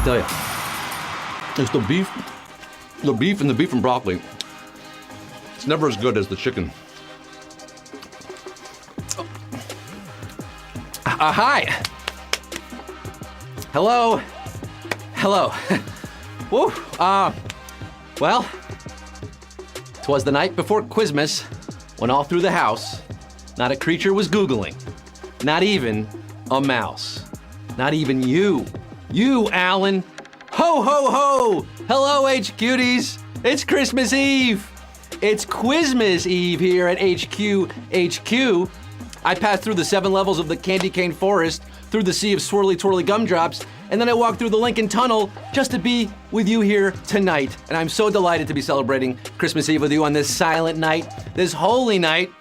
I tell you, it's the beef and the beef and broccoli. It's never as good as the chicken. Hi. Hello. Woo. Well, 'twas the night before Quizmas, when all through the house, not a creature was Googling, not even a mouse, not even you, Alan. Ho, ho, ho! Hello, HQties. It's Christmas Eve. It's Quizmas Eve here at HQ. I passed through the 7 levels of the candy cane forest, through the sea of swirly twirly gumdrops, and then I walked through the Lincoln Tunnel just to be with you here tonight. And I'm so delighted to be celebrating Christmas Eve with you on this silent night, this holy night.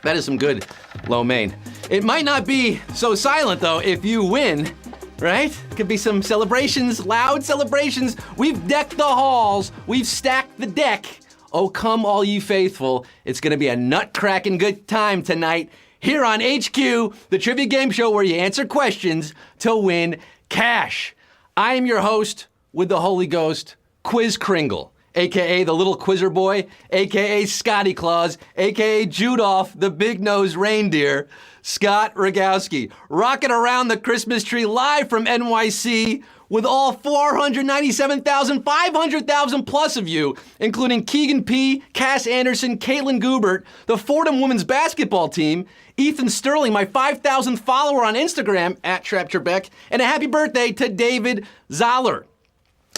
That is some good lo mein. It might not be so silent though if you win, right? Could be some celebrations, loud celebrations. We've decked the halls, we've stacked the deck. Oh, come all ye faithful. It's gonna be a nut-cracking good time tonight here on HQ, the trivia game show where you answer questions to win cash. I am your host with the Holy Ghost, Quiz Kringle, AKA the little quizzer boy, AKA Scotty Claus, AKA Judolph, the big-nosed reindeer, Scott Rogowski, rocking around the Christmas tree live from NYC with all 500,000 plus of you, including Keegan P., Cass Anderson, Caitlin Goobert, the Fordham women's basketball team, Ethan Sterling, my 5,000th follower on Instagram, @TrapTrebeck, and a happy birthday to David Zoller.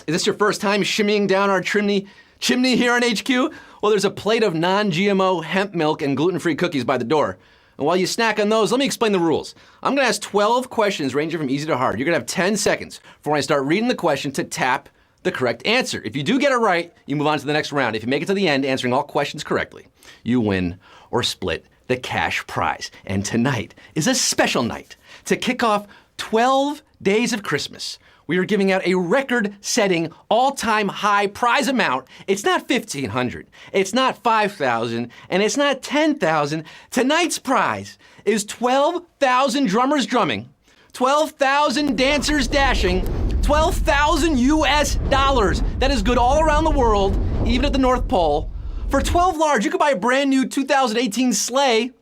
Is this your first time shimmying down our chimney here on HQ? Well, there's a plate of non-GMO hemp milk and gluten-free cookies by the door. And while you snack on those, let me explain the rules. I'm gonna ask 12 questions ranging from easy to hard. You're gonna have 10 seconds for when I start reading the question to tap the correct answer. If you do get it right, you move on to the next round. If you make it to the end answering all questions correctly, you win or split the cash prize. And tonight is a special night. To kick off 12 days of Christmas, we are giving out a record-setting, all-time high prize amount. It's not $1,500, it's not $5,000, and it's not $10,000. Tonight's prize is 12,000 drummers drumming, 12,000 dancers dashing, 12,000 US dollars. That is good all around the world, even at the North Pole. For 12 large, you could buy a brand new 2018 sleigh,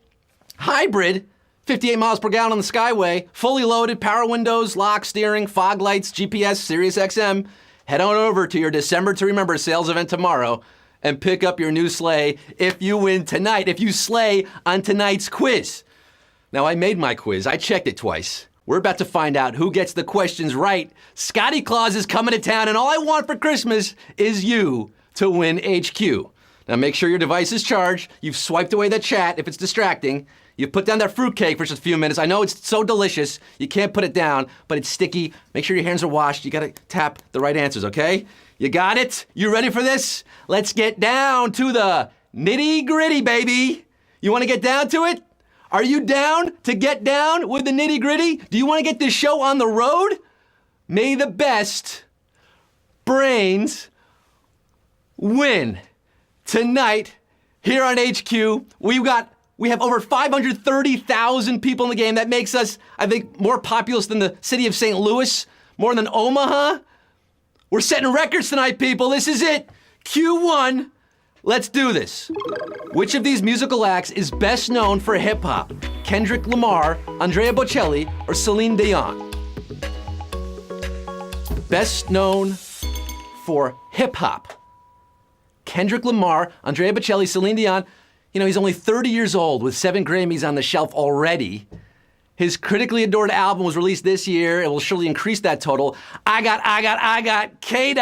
hybrid, 58 miles per gallon on the Skyway, fully loaded, power windows, lock, steering, fog lights, GPS, Sirius XM. Head on over to your December to Remember sales event tomorrow and pick up your new sleigh if you win tonight, if you slay on tonight's quiz. Now, I made my quiz. I checked it twice. We're about to find out who gets the questions right. Scotty Claus is coming to town, and all I want for Christmas is you to win HQ. Now, make sure your device is charged. You've swiped away the chat if it's distracting. You put down that fruitcake for just a few minutes. I know it's so delicious, you can't put it down, but it's sticky. Make sure your hands are washed. You gotta tap the right answers, okay? You got it? You ready for this? Let's get down to the nitty-gritty, baby. You wanna get down to it? Are you down to get down with the nitty-gritty? Do you wanna get this show on the road? May the best brains win. Tonight, here on HQ, we have over 530,000 people in the game. That makes us, I think, more populous than the city of St. Louis, more than Omaha. We're setting records tonight, people. This is it. Q1. Let's do this. Which of these musical acts is best known for hip hop? Kendrick Lamar, Andrea Bocelli, or Celine Dion? Best known for hip hop. Kendrick Lamar, Andrea Bocelli, Celine Dion. You know, he's only 30 years old with 7 Grammys on the shelf already. His critically adored album was released this year. It will surely increase that total. I got K.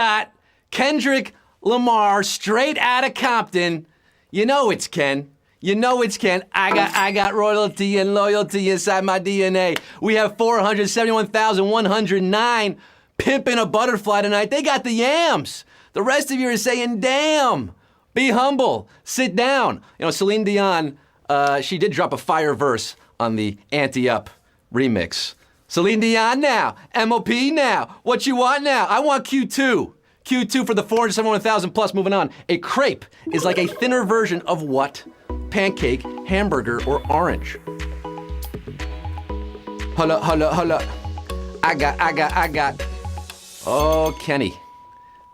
Kendrick Lamar, straight out of Compton. You know it's Ken. You know it's Ken. I got royalty and loyalty inside my DNA. We have 471,109 pimping a butterfly tonight. They got the yams. The rest of you are saying, damn. Be humble. Sit down. You know, Celine Dion, she did drop a fire verse on the Ante Up remix. Celine Dion now. MOP now. What you want now? I want Q2. Q2 for the 471,000 plus. Moving on. A crepe is like a thinner version of what? Pancake, hamburger, or orange? Holla. I got. Oh, Kenny.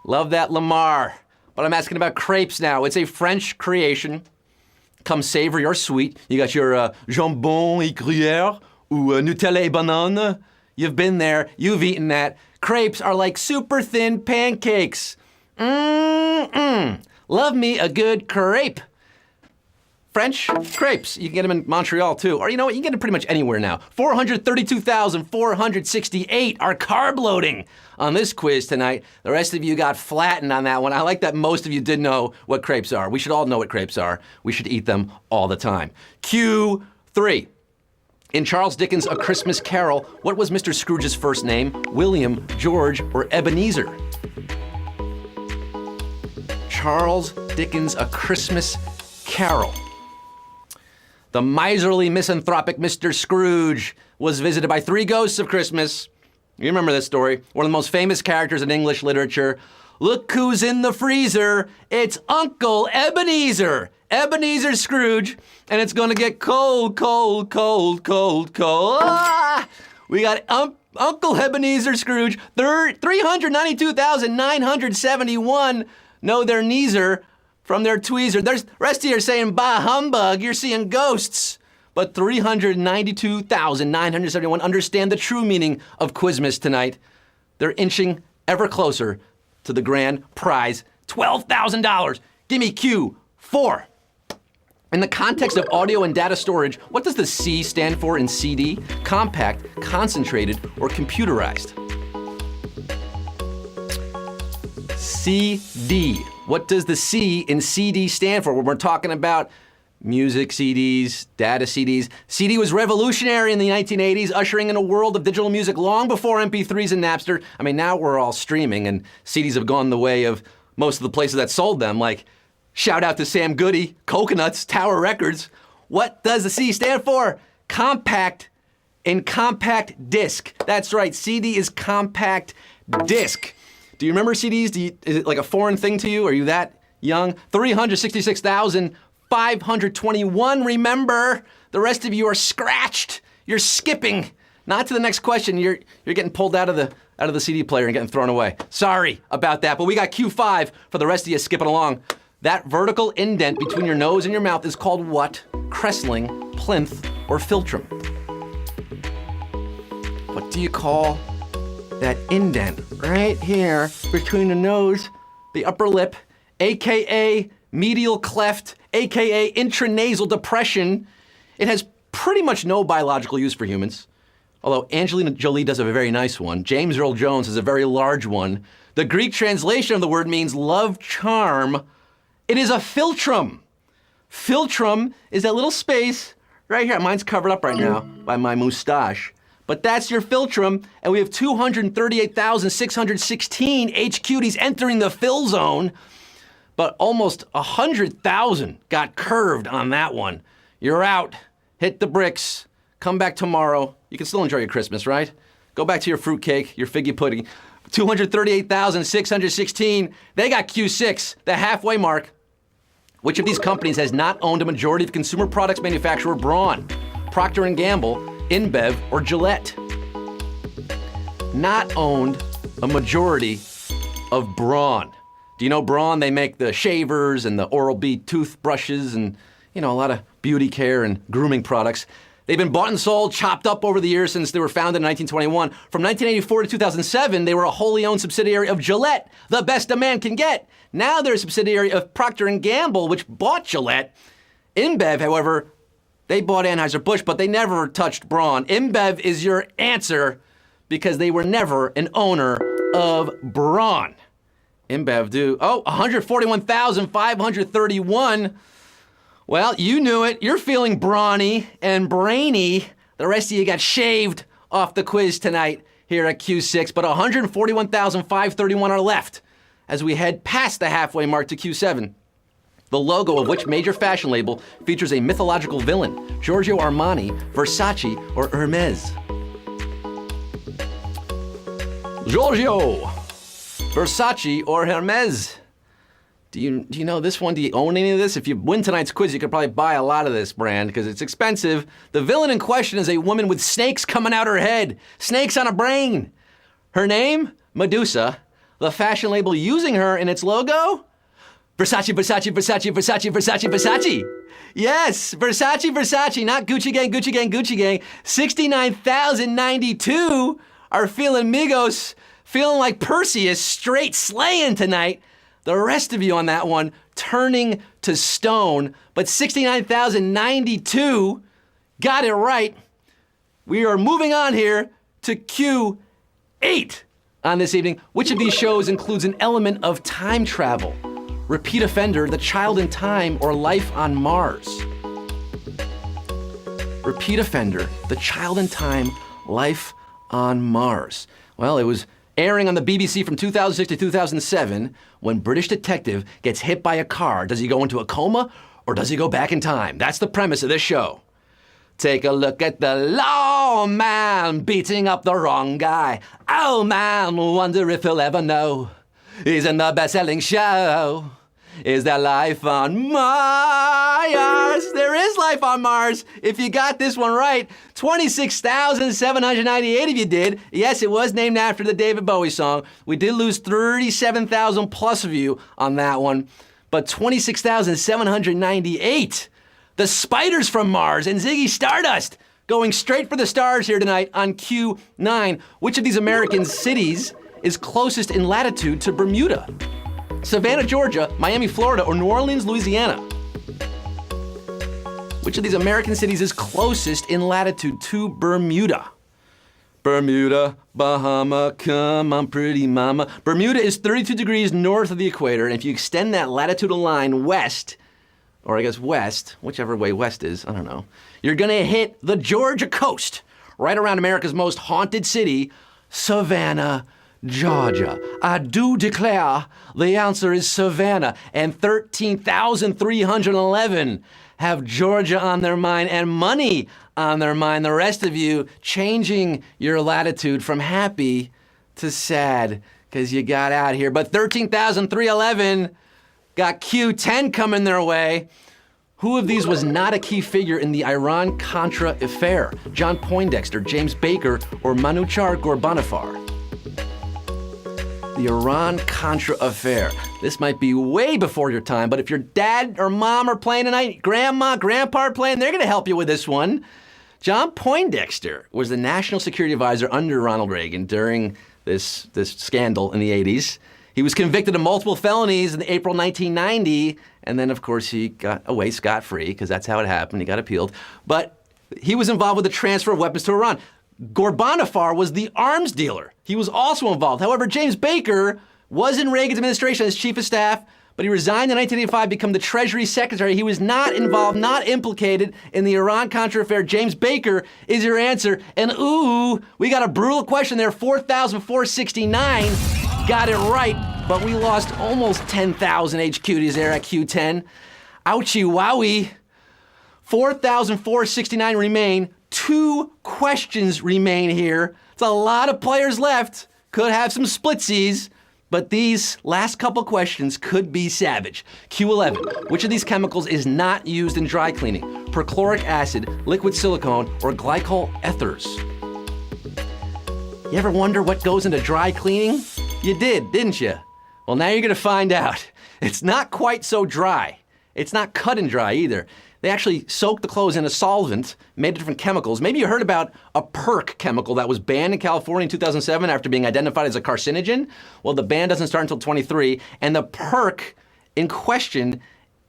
Love that Lamar. But I'm asking about crepes now. It's a French creation. Come savory or sweet. You got your jambon et gruyère ou Nutella et banane. You've been there. You've eaten that. Crepes are like super thin pancakes. Love me a good crepe. French crepes. You can get them in Montreal too. Or you know what? You can get them pretty much anywhere now. 432,468 are carb loading on this quiz tonight. The rest of you got flattened on that one. I like that most of you did know what crepes are. We should all know what crepes are. We should eat them all the time. Q3. In Charles Dickens' A Christmas Carol, what was Mr. Scrooge's first name? William, George, or Ebenezer? Charles Dickens' A Christmas Carol. The miserly, misanthropic Mr. Scrooge was visited by three ghosts of Christmas. You remember this story. One of the most famous characters in English literature. Look who's in the freezer. It's Uncle Ebenezer. Ebenezer Scrooge. And it's going to get cold, cold, cold, cold, cold. Ah! We got Uncle Ebenezer Scrooge. 392,971 know their kneezer from their tweezer. The rest of you are saying, bah humbug, you're seeing ghosts. But 392,971 understand the true meaning of Quizmas tonight. They're inching ever closer to the grand prize, $12,000. Give me Q4. In the context of audio and data storage, what does the C stand for in CD? Compact, concentrated, or computerized? CD. What does the C in CD stand for? When we're talking about music CDs, data CDs. CD was revolutionary in the 1980s, ushering in a world of digital music long before MP3s and Napster. I mean, now we're all streaming, and CDs have gone the way of most of the places that sold them, like shout out to Sam Goody, Coconuts, Tower Records. What does the C stand for? Compact and compact disc. That's right, CD is compact disc. Do you remember CDs? Is it like a foreign thing to you? Are you that young? 366,521 remember. The rest of you are scratched. You're skipping. Not to the next question. You're getting pulled out of the CD player and getting thrown away. Sorry about that, but we got Q5 for the rest of you skipping along. That vertical indent between your nose and your mouth is called what? Crestling, plinth, or philtrum? What do you call that indent right here between the nose, the upper lip, AKA medial cleft, AKA intranasal depression? It has pretty much no biological use for humans. Although Angelina Jolie does have a very nice one. James Earl Jones has a very large one. The Greek translation of the word means love charm. It is a philtrum. Philtrum is that little space right here. Mine's covered up right now by my mustache. But that's your philtrum, and we have 238,616 H cuties entering the fill zone, but almost 100,000 got curved on that one. You're out. Hit the bricks. Come back tomorrow. You can still enjoy your Christmas, right? Go back to your fruitcake, your figgy pudding. 238,616, they got Q6, the halfway mark. Which of these companies has not owned a majority of consumer products manufacturer Braun? Procter & Gamble, InBev, or Gillette? Not owned a majority of Braun. Do you know Braun? They make the shavers and the Oral-B toothbrushes and, a lot of beauty care and grooming products. They've been bought and sold, chopped up over the years since they were founded in 1921. From 1984 to 2007, they were a wholly owned subsidiary of Gillette, the best a man can get. Now they're a subsidiary of Procter & Gamble, which bought Gillette. InBev, however, they bought Anheuser-Busch, but they never touched Braun. InBev is your answer because they were never an owner of Braun. InBev 141,531. Well, you knew it. You're feeling brawny and brainy. The rest of you got shaved off the quiz tonight here at Q6, but 141,531 are left as we head past the halfway mark to Q7. The logo of which major fashion label features a mythological villain? Giorgio Armani, Versace, or Hermes? Giorgio, Versace, or Hermes? Do you know this one? Do you own any of this? If you win tonight's quiz, you could probably buy a lot of this brand because it's expensive. The villain in question is a woman with snakes coming out her head. Snakes on a brain. Her name? Medusa, the fashion label using her in its logo? Versace, Versace, Versace, Versace, Versace, Versace. Yes, Versace, Versace, not Gucci Gang, Gucci Gang, Gucci Gang. 69,092 are feeling Migos, feeling like Perseus, straight slaying tonight. The rest of you on that one turning to stone, but 69,092 got it right. We are moving on here to Q8 on this evening. Which of these shows includes an element of time travel? Repeat offender, The Child in Time, or Life on Mars? Repeat offender, The Child in Time, Life on Mars. Well, it was airing on the BBC from 2006 to 2007. When British detective gets hit by a car, does he go into a coma or does he go back in time? That's the premise of this show. Take a look at the lawman beating up the wrong guy. Oh man, wonder if he'll ever know. He's in the best-selling show. Is there life on Mars? There is life on Mars. If you got this one right, 26,798 if you did. Yes, it was named after the David Bowie song. We did lose 37,000 plus of you on that one, but 26,798. The Spiders from Mars and Ziggy Stardust going straight for the stars here tonight on Q9. Which of these American cities is closest in latitude to Bermuda? Savannah, Georgia, Miami, Florida, or New Orleans, Louisiana? Which of these American cities is closest in latitude to Bermuda? Bermuda, Bahama, come on, pretty mama. Bermuda is 32 degrees north of the equator, and if you extend that latitudinal line west, or I guess west, whichever way west is, I don't know, you're gonna hit the Georgia coast, right around America's most haunted city, Savannah, Georgia. I do declare the answer is Savannah, and 13,311 have Georgia on their mind and money on their mind. The rest of you changing your latitude from happy to sad because you got out here. But 13,311 got Q10 coming their way. Who of these was not a key figure in the Iran-Contra affair? John Poindexter, James Baker, or Manuchar Ghorbanifar? The Iran-Contra affair. This might be way before your time, but if your dad or mom are playing tonight, grandma, grandpa are playing, they're gonna help you with this one. John Poindexter was the national security advisor under Ronald Reagan during this scandal in the 80s. He was convicted of multiple felonies in April 1990, and then of course he got away scot-free, because that's how it happened, he got appealed. But he was involved with the transfer of weapons to Iran. Ghorbanifar was the arms dealer. He was also involved. However, James Baker was in Reagan's administration as chief of staff, but he resigned in 1985 to become the Treasury Secretary. He was not involved, not implicated in the Iran-Contra affair. James Baker is your answer. And ooh, we got a brutal question there, 4,469. Got it right, but we lost almost 10,000 HQs there at Q10. Ouchie wowie. 4,469 remain. 2 questions remain here. It's a lot of players left. Could have some splitsies, but these last couple questions could be savage. Q11, which of these chemicals is not used in dry cleaning? Perchloric acid, liquid silicone, or glycol ethers? You ever wonder what goes into dry cleaning? You did, didn't you? Well, now you're gonna find out. It's not quite so dry. It's not cut and dry either. They actually soaked the clothes in a solvent, made different chemicals. Maybe you heard about a perc chemical that was banned in California in 2007 after being identified as a carcinogen. Well, the ban doesn't start until 23, and the perc in question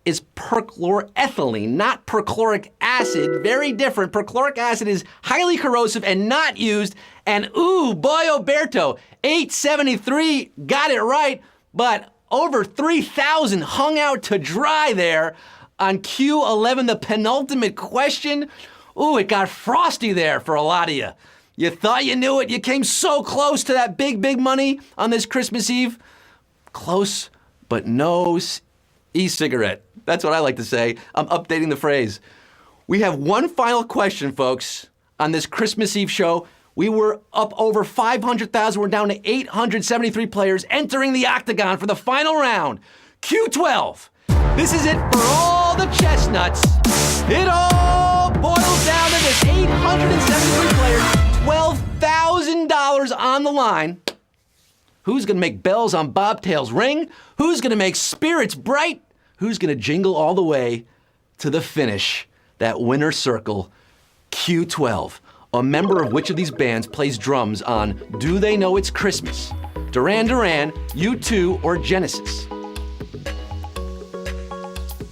is perchloroethylene, not perchloric acid. Very different. Perchloric acid is highly corrosive and not used. And ooh, boy Oberto, 873 got it right, but over 3,000 hung out to dry there. On Q11, the penultimate question, ooh, it got frosty there for a lot of you. You thought you knew it. You came so close to that big, big money on this Christmas Eve. Close, but no e-cigarette. That's what I like to say. I'm updating the phrase. We have one final question, folks, on this Christmas Eve show. We were up over 500,000. We're down to 873 players entering the octagon for the final round. Q12. This is it for all the chestnuts. It all boils down to this 873 players, $12,000 on the line. Who's going to make bells on bobtails ring? Who's going to make spirits bright? Who's going to jingle all the way to the finish? That winner circle, Q12. A member of which of these bands plays drums on Do They Know It's Christmas? Duran Duran, U2, or Genesis?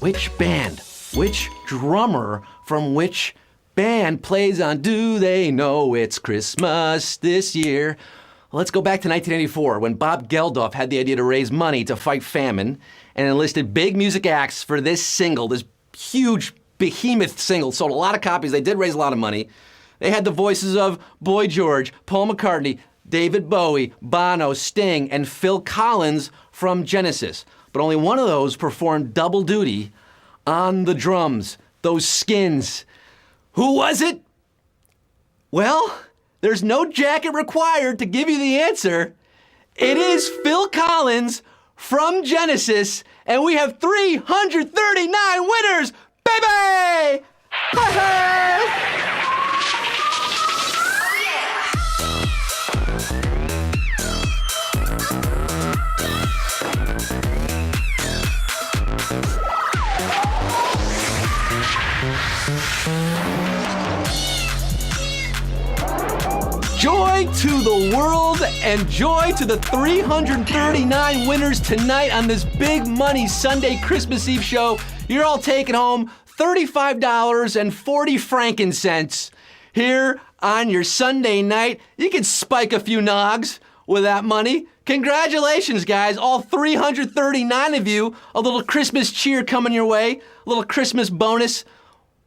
Which band, which drummer from which band plays on Do They Know It's Christmas this year? Let's go back to 1984 when Bob Geldof had the idea to raise money to fight famine and enlisted big music acts for this single, this huge behemoth single. Sold a lot of copies. They did raise a lot of money. They had the voices of Boy George, Paul McCartney, David Bowie, Bono, Sting, and Phil Collins from Genesis. But only one of those performed double duty on the drums, those skins. Who was it? Well, there's no jacket required to give you the answer. It is Phil Collins from Genesis, and we have 339 winners, baby! Joy to the world and joy to the 339 winners tonight on this Big Money Sunday Christmas Eve show. You're all taking home $35.40 frankincense here on your Sunday night. You can spike a few nogs with that money. Congratulations, guys, all 339 of you. A little Christmas cheer coming your way, a little Christmas bonus.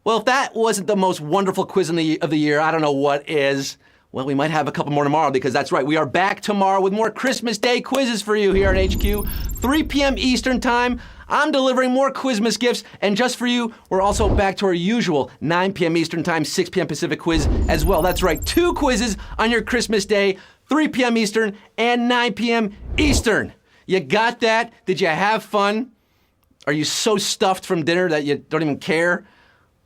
Well, if that wasn't the most wonderful quiz of the year, I don't know what is. Well, we might have a couple more tomorrow because that's right. We are back tomorrow with more Christmas Day quizzes for you here at HQ. 3 p.m. Eastern Time. I'm delivering more Quizmas gifts. And just for you, we're also back to our usual 9 p.m. Eastern Time, 6 p.m. Pacific quiz as well. That's right. 2 quizzes on your Christmas Day, 3 p.m. Eastern and 9 p.m. Eastern. You got that? Did you have fun? Are you so stuffed from dinner that you don't even care?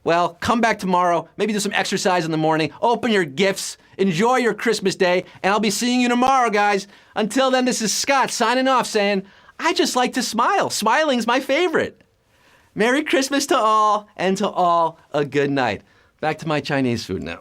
Well, come back tomorrow, maybe do some exercise in the morning, open your gifts, enjoy your Christmas Day, and I'll be seeing you tomorrow, guys. Until then, this is Scott signing off saying, I just like to smile. Smiling's my favorite. Merry Christmas to all, and to all a good night. Back to my Chinese food now.